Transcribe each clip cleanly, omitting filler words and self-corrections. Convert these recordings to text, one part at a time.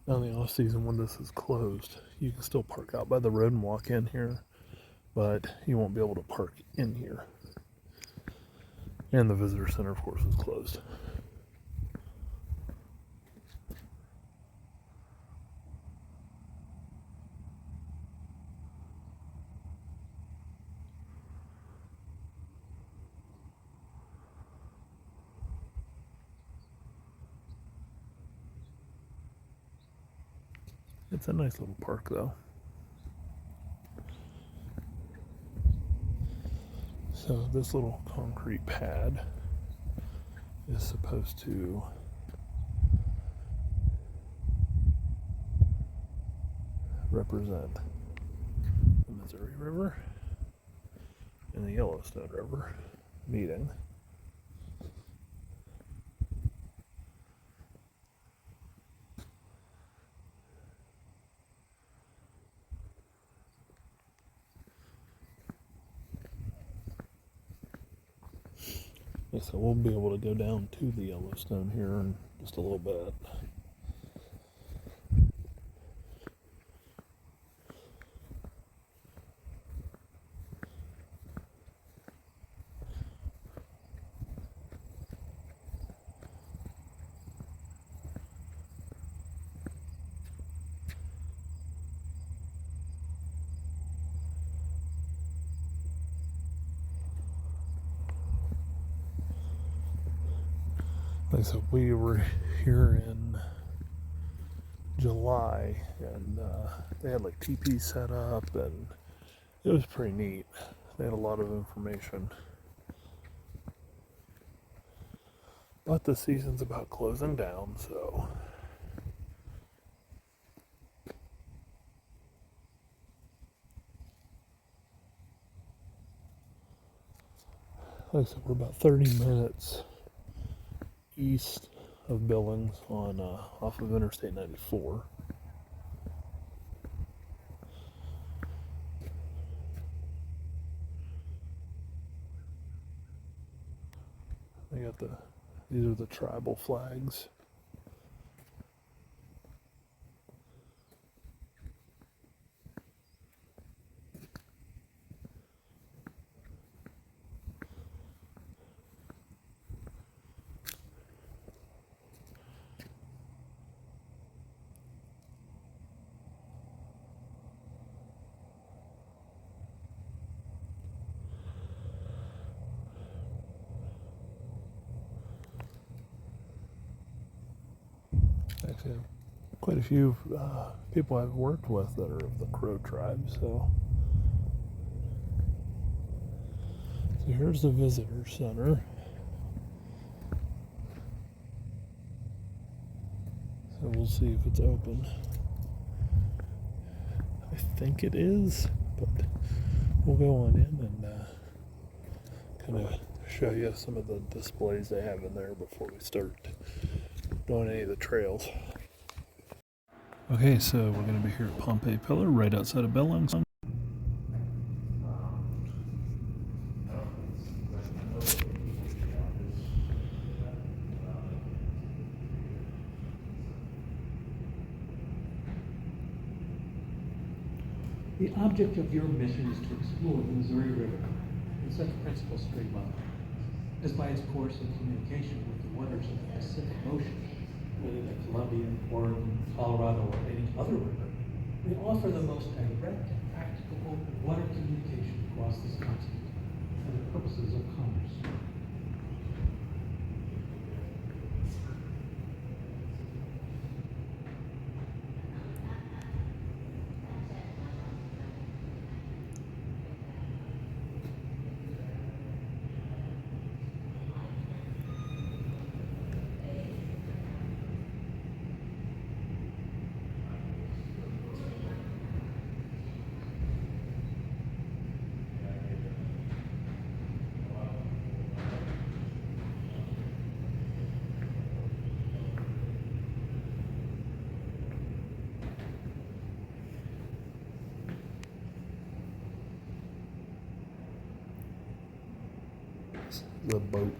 Now, in the off season, when this is closed, you can still park out by the road and walk in here, but you won't be able to park in here. And the visitor center, of course, is closed. It's a nice little park, though. So this little concrete pad is supposed to represent the Missouri River and the Yellowstone River meeting. So we'll be able to go down to the Yellowstone here in just a little bit. Like I said, we were here in July, and they had like teepees set up, and it was pretty neat. They had a lot of information. But the season's about closing down, so like I said, we're about 30 minutes east of Billings on off of Interstate 94. They got these are the tribal flags. Actually, quite a few people I've worked with that are of the Crow tribe, so here's the visitor center. So we'll see if it's open. I think it is, but we'll go on in and kind of show you some of the displays they have in there before we start doing any of the trails. Okay, so we're going to be here at Pompey Pillar, right outside of Billings. The object of your mission is to explore the Missouri River in such principal stream as by its course in communication with the waters of the Pacific Ocean, whether the Columbia, Oregon, Colorado, or any other river, they offer the most direct and practicable water communication across this continent for the purposes of commerce. The boat.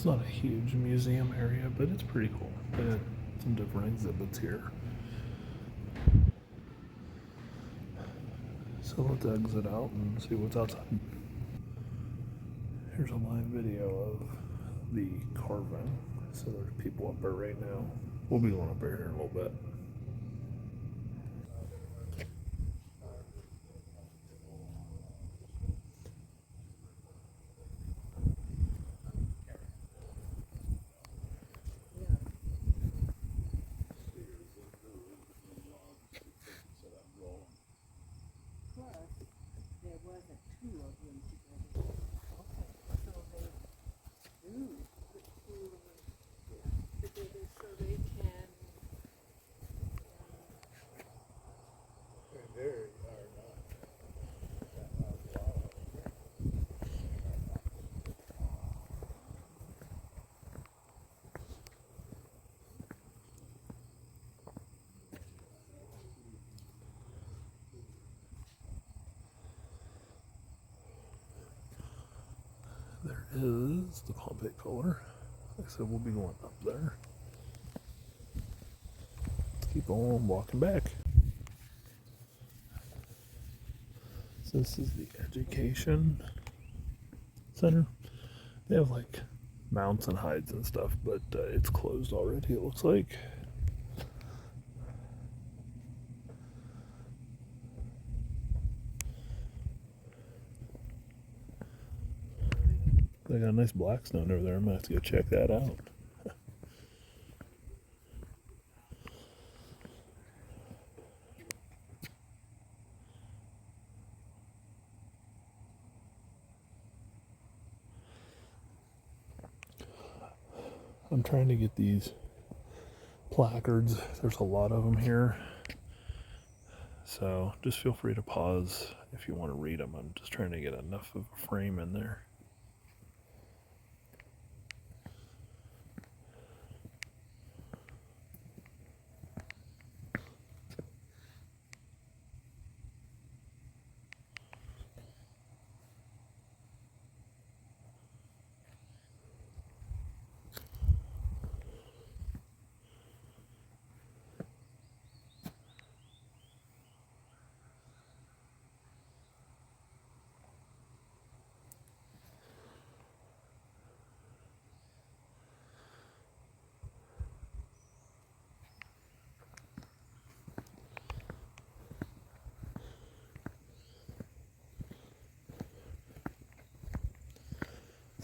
It's not a huge museum area, but it's pretty cool. They got some different exhibits here. So let's exit out and see what's outside. Here's a live video of the carving. So there's people up there right now. We'll be going up there here in a little bit. There wasn't two of them together. Okay, so they do put two of them together so they can. There is the Pompey color. Like I said, we'll be going up there. Let's keep on walking back. So this is the education center. They have like mounts and hides and stuff, but it's closed already, it looks like. They got a nice black stone over there. I'm gonna have to go check that out. I'm trying to get these placards. There's a lot of them here. So just feel free to pause if you want to read them. I'm just trying to get enough of a frame in there.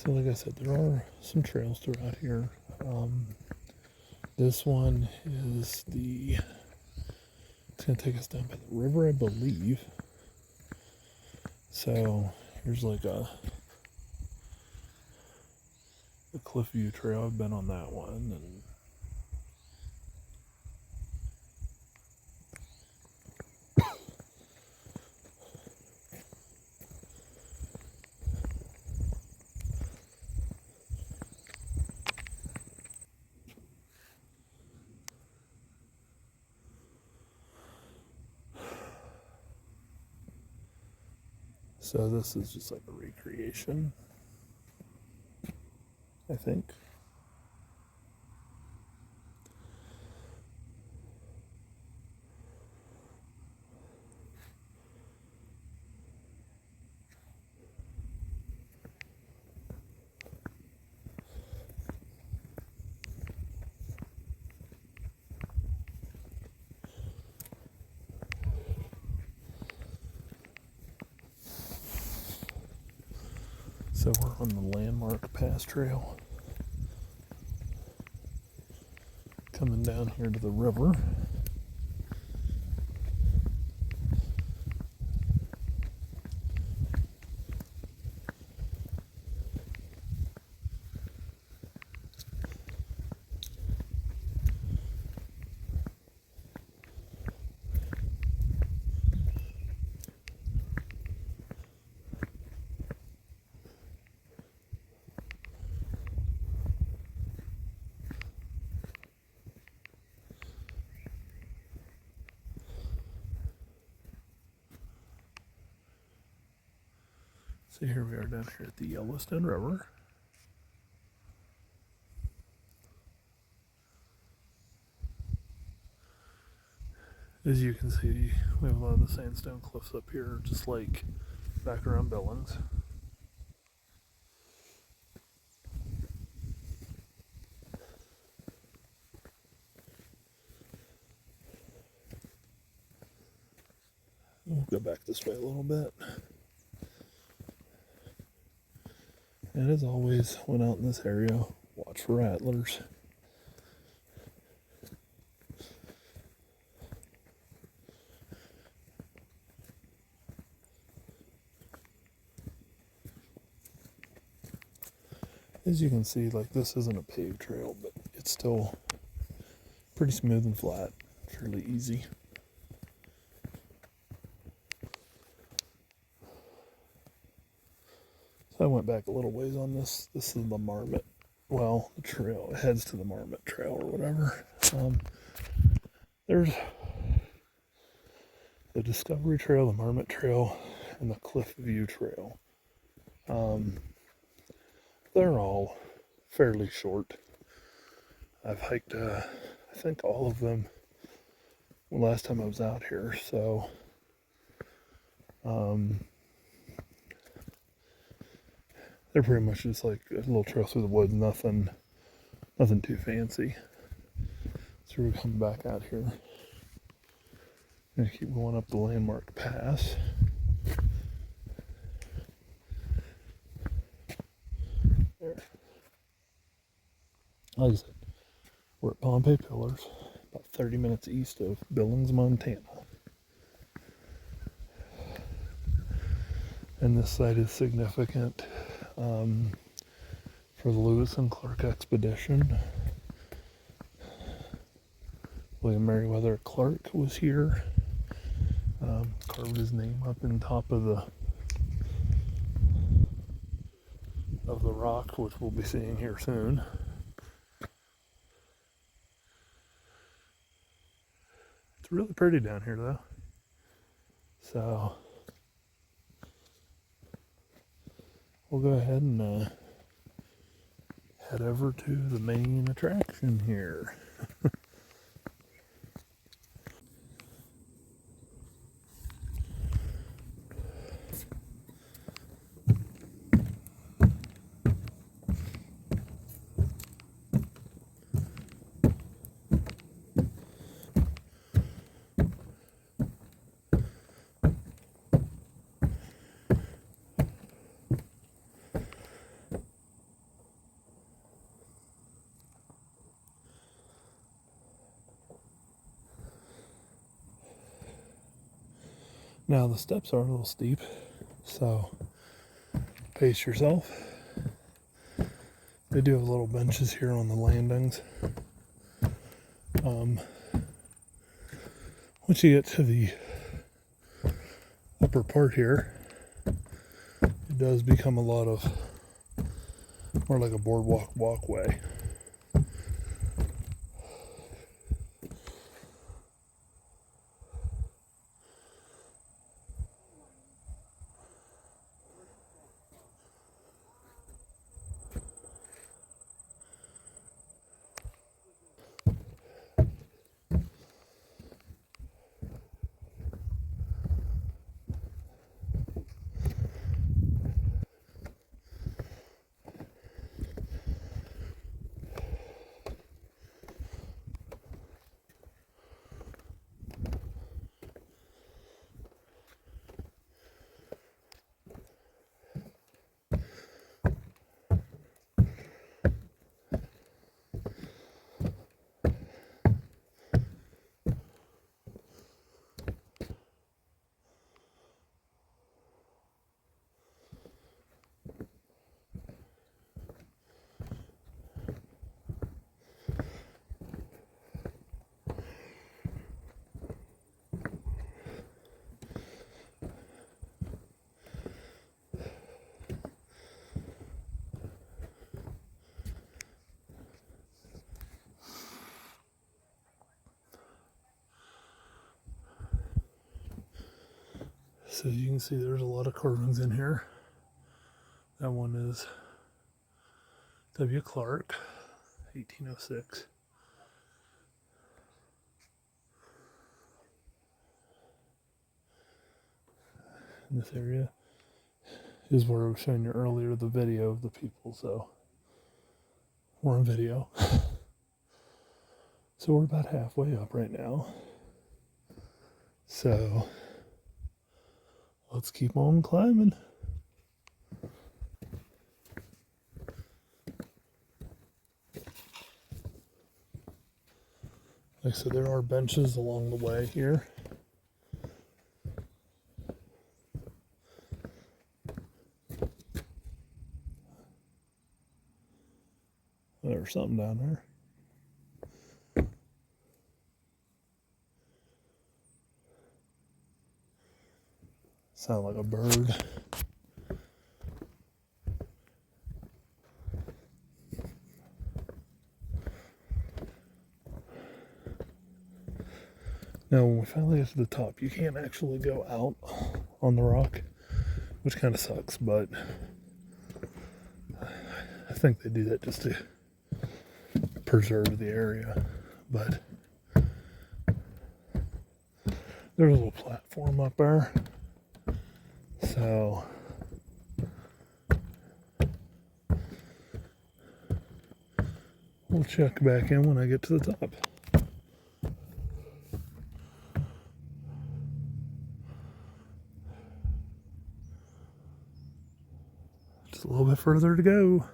So like I said, there are some trails throughout here. This one is it's going to take us down by the river, I believe. So here's like a cliff view trail. I've been on that one. And so this is just like a recreation, I think. So we're on the landmark pass trail, coming down here to the river. So here we are down here at the Yellowstone River. As you can see, we have a lot of the sandstone cliffs up here, just like back around Billings. We'll go back this way a little bit. And as always, when out in this area, watch for rattlers. As you can see, like, this isn't a paved trail, but it's still pretty smooth and flat, fairly easy. So I went back a little ways on this. This is the Marmot, well, the trail. It heads to the Marmot Trail or whatever. There's the Discovery Trail, the Marmot Trail, and the Cliff View Trail. They're all fairly short. I've hiked, I think, all of them last time I was out here, so they're pretty much just like a little trail through the woods, nothing too fancy. So we're coming back out here. Gonna keep going up the landmark pass. There. Like I said, we're at Pompey Pillars, about 30 minutes east of Billings, Montana. And this site is significant for the Lewis and Clark expedition. William Meriwether Clark was here, carved his name up in top of the rock, which we'll be seeing here soon. It's really pretty down here, though. So we'll go ahead and head over to the main attraction here. Now the steps are a little steep, so pace yourself. They do have little benches here on the landings. Once you get to the upper part here, it does become a lot of more like a boardwalk walkway. So you can see there's a lot of carvings in here. That one is W. Clark, 1806. in this area is where I was showing you earlier the video of the people. So we're on video. So we're about halfway up right now. So let's keep on climbing. Like I said, there are benches along the way here. There's something down there. Sound like a bird. Now, when we finally get to the top, you can't actually go out on the rock, which kind of sucks, but I think they do that just to preserve the area. But there's a little platform up there. So we'll check back in when I get to the top. Just a little bit further to go.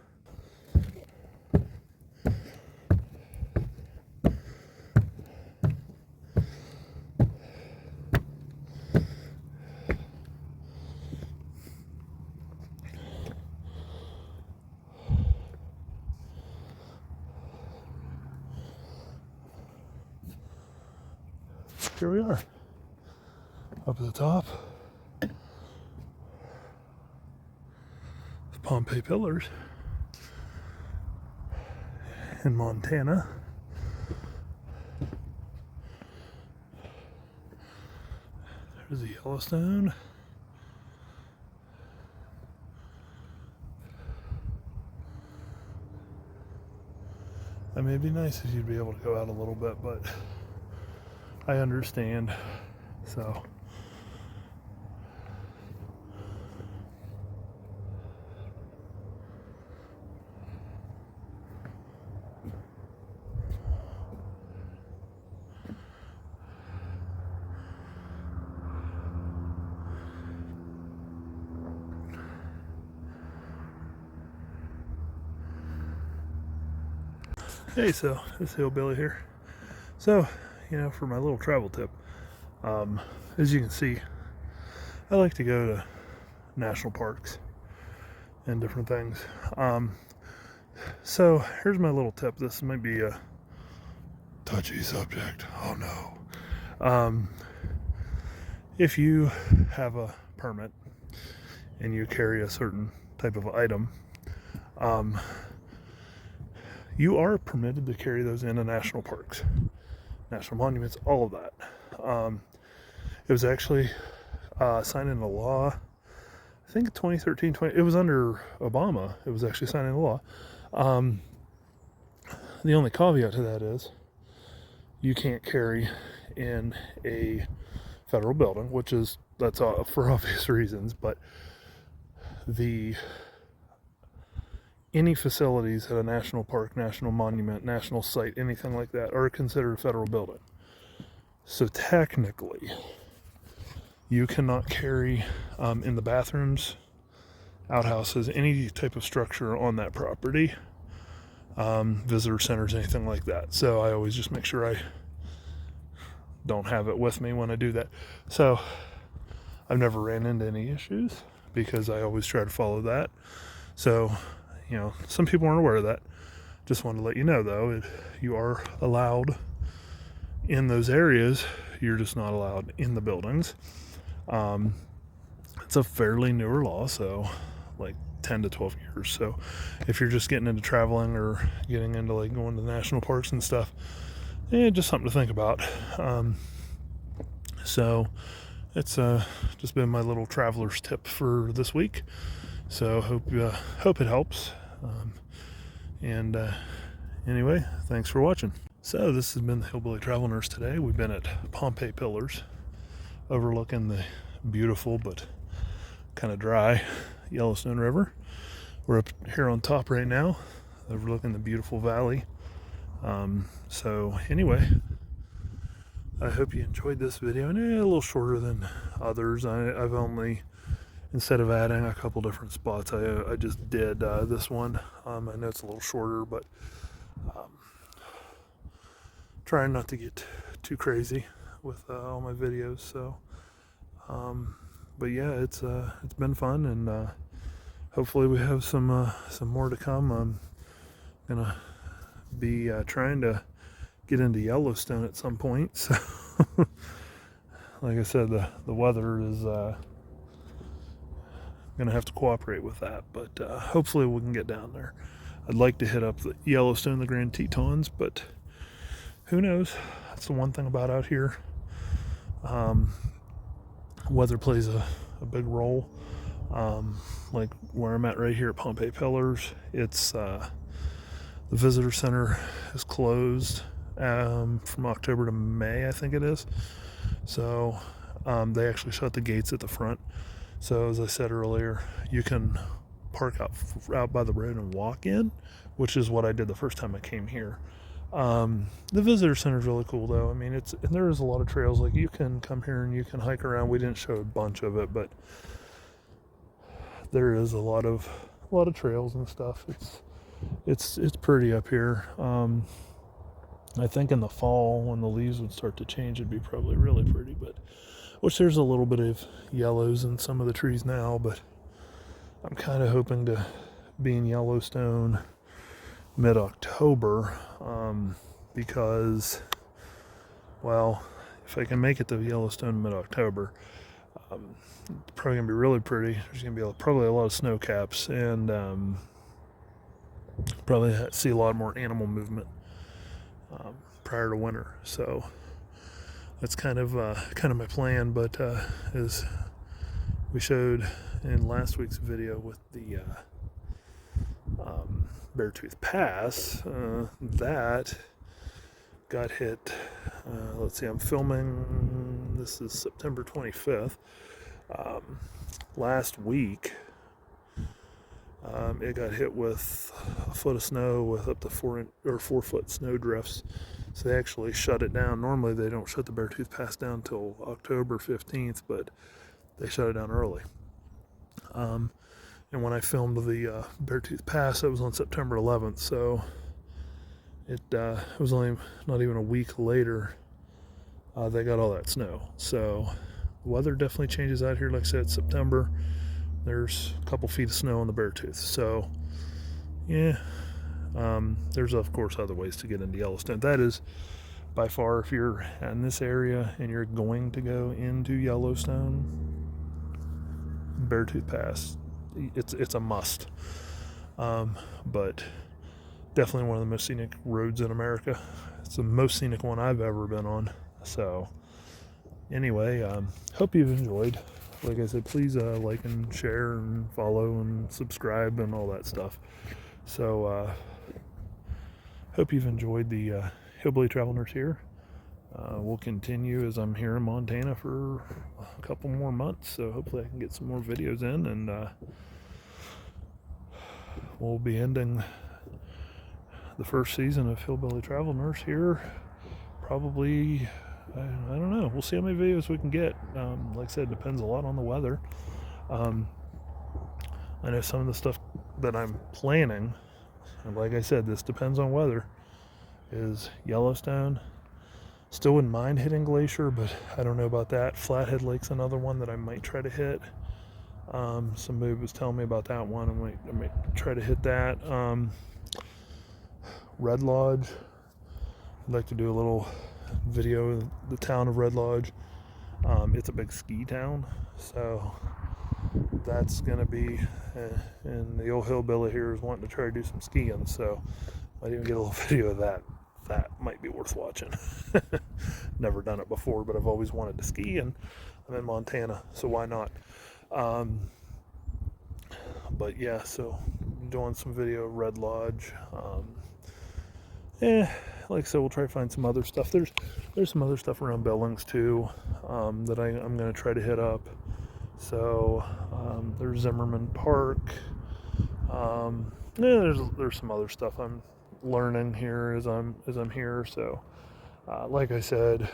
Here we are, up at the top. The Pompey pillars in Montana. There's the Yellowstone. That may be nice if you'd be able to go out a little bit, but I understand. So hey, so this hillbilly here. So, for my little travel tip, as you can see, I like to go to national parks and different things. So here's my little tip. This might be a touchy subject. Oh no. If you have a permit and you carry a certain type of item, you are permitted to carry those into national parks, national monuments, all of that. It was actually signed into law, I think 2013, it was under Obama. It was actually signed into law. The only caveat to that is you can't carry in a federal building, that's for obvious reasons, but any facilities at a national park, national monument, national site, anything like that are considered a federal building. So technically, you cannot carry in the bathrooms, outhouses, any type of structure on that property, visitor centers, anything like that. So I always just make sure I don't have it with me when I do that. So I've never ran into any issues because I always try to follow that. So, some people aren't aware of that. Just wanted to let you know, though, you are allowed in those areas. You're just not allowed in the buildings. It's a fairly newer law, so like 10 to 12 years. So if you're just getting into traveling or getting into like going to national parks and stuff, just something to think about. So it's just been my little traveler's tip for this week. So hope it helps. Anyway, thanks for watching. So this has been the Hillbilly Travel Nurse today. We've been at Pompey Pillars, overlooking the beautiful but kind of dry Yellowstone River. We're up here on top right now, overlooking the beautiful valley. So anyway, I hope you enjoyed this video, and a little shorter than others. I've only, instead of adding a couple different spots, I just did this one. I know it's a little shorter, but trying not to get too crazy with all my videos. So, but yeah, it's been fun, and hopefully we have some more to come. I'm gonna be trying to get into Yellowstone at some point. So, like I said, the weather is gonna have to cooperate with that, but hopefully we can get down there. I'd like to hit up the Yellowstone, the Grand Tetons, but who knows? That's the one thing about out here. Weather plays a big role. Like where I'm at right here at Pompey Pillars, it's the visitor center is closed from October to May, I think it is. So they actually shut the gates at the front. So as I said earlier, you can park out by the road and walk in, which is what I did the first time I came here. The visitor center is really cool though. I mean, and there is a lot of trails. Like you can come here and you can hike around. We didn't show a bunch of it, but there is a lot of trails and stuff. It's pretty up here. I think in the fall when the leaves would start to change, it'd be probably really pretty. But which there's a little bit of yellows in some of the trees now, but I'm kind of hoping to be in Yellowstone mid-October, because, well, if I can make it to Yellowstone mid-October, it's probably gonna be really pretty. There's gonna be probably a lot of snow caps, and probably see a lot more animal movement prior to winter. So that's kind of my plan. But as we showed in last week's video with the Beartooth Pass, that got hit. Let's see, I'm filming, this is September 25th. Last week, it got hit with a foot of snow with up to 4 foot snow drifts. So they actually shut it down. Normally they don't shut the Beartooth Pass down until October 15th, but they shut it down early. And when I filmed the Beartooth Pass, it was on September 11th, so it was only not even a week later they got all that snow. So the weather definitely changes out here. Like I said, September, there's a couple feet of snow on the Beartooth. So yeah, there's of course other ways to get into Yellowstone. That is by far, if you're in this area and you're going to go into Yellowstone, Beartooth Pass, it's a must. But definitely one of the most scenic roads in America. It's the most scenic one I've ever been on. So anyway, hope you've enjoyed. Like I said, please like and share and follow and subscribe and all that stuff. So hope you've enjoyed the Hillbilly Travel Nurse here. We'll continue as I'm here in Montana for a couple more months, so hopefully I can get some more videos in, and we'll be ending the first season of Hillbilly Travel Nurse here probably, I don't know, we'll see how many videos we can get. Like I said, it depends a lot on the weather. I know some of the stuff that I'm planning, and like I said, this depends on weather, is Yellowstone. Still wouldn't mind hitting Glacier, but I don't know about that. Flathead Lake's another one that I might try to hit. Somebody was telling me about that one. I might try to hit that. Red Lodge, I'd like to do a little video of the town of Red Lodge. It's a big ski town, so that's gonna be, and the old hillbilly here is wanting to try to do some skiing, so I might even get a little video of that. That might be worth watching. Never done it before, but I've always wanted to ski, and I'm in Montana, so why not? But yeah, so I'm doing some video of Red Lodge. Like I said, we'll try to find some other stuff. There's some other stuff around Billings too, that I'm going to try to hit up. So there's Zimmerman Park. Yeah, there's some other stuff I'm learning here as I'm here. So like I said,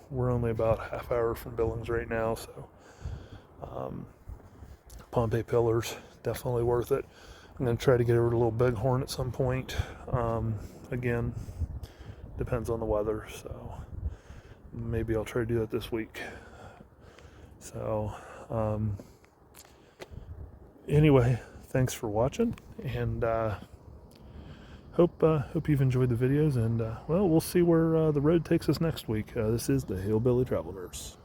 we're only about a half hour from Billings right now. So Pompey pillars, definitely worth it. I'm going to try to get over to Little Bighorn at some point. Again, depends on the weather, so maybe I'll try to do that this week. So anyway, thanks for watching, and hope you've enjoyed the videos, and well, we'll see where the road takes us next week. This is the Hillbilly Travel Nurse.